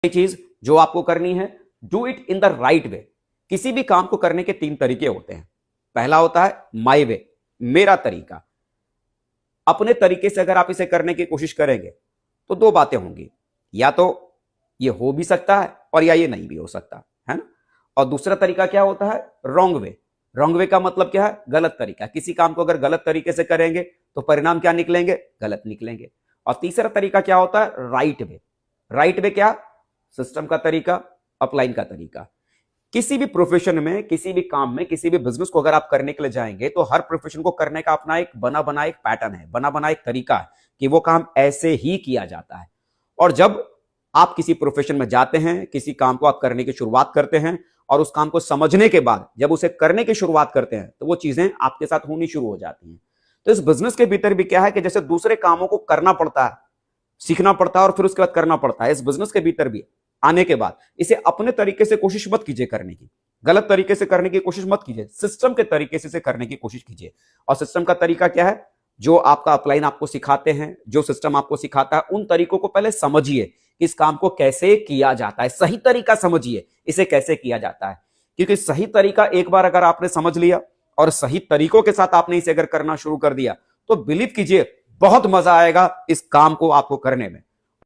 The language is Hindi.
चीज जो आपको करनी है, do it in the right way. किसी भी काम को करने के 3 तरीके होते हैं। पहला होता है माई वे, मेरा तरीका। अपने तरीके से अगर आप इसे करने की कोशिश करेंगे तो 2 बातें होंगी, या तो ये हो भी सकता है और या ये नहीं भी हो सकता है ना। और दूसरा तरीका क्या होता है, रॉन्ग वे। रॉन्ग वे का मतलब क्या है, गलत तरीका। किसी काम को अगर गलत तरीके से करेंगे तो परिणाम क्या निकलेंगे, गलत निकलेंगे। और तीसरा तरीका क्या होता है, राइट वे। राइट वे क्या, सिस्टम का तरीका, अपलाइन का तरीका। किसी भी प्रोफेशन में, किसी भी काम में, किसी भी बिजनेस को अगर आप करने के लिए जाएंगे तो हर प्रोफेशन को करने का अपना एक बना बना एक पैटर्न है, बना बना एक तरीका है कि वो काम ऐसे ही किया जाता है। और जब आप किसी प्रोफेशन में जाते हैं, किसी काम को आप करने की शुरुआत करते हैं और उस काम को समझने के बाद जब उसे करने की शुरुआत करते हैं तो वो चीजें आपके साथ होनी शुरू हो जाती हैं। तो इस बिजनेस के भीतर भी क्या है कि जैसे दूसरे कामों को करना पड़ता है, सीखना पड़ता है और फिर उसके बाद करना पड़ता है, इस बिजनेस के भीतर भी आने के बाद इसे अपने तरीके से कोशिश मत कीजिए करने की, गलत तरीके से करने की कोशिश मत कीजिए, सिस्टम के तरीके से इसे करने की कोशिश कीजिए। और सिस्टम का तरीका क्या है, जो आपका अपलाइन आपको सिखाते हैं, जो सिस्टम आपको सिखाता है, उन तरीकों को पहले समझिए कि इस काम को कैसे किया जाता है। सही तरीका समझिए इसे कैसे किया जाता है, क्योंकि सही तरीका एक बार अगर आपने समझ लिया और सही तरीकों के साथ आपने इसे अगर करना शुरू कर दिया तो बिलीव कीजिए बहुत मजा आएगा इस काम को आपको करने में।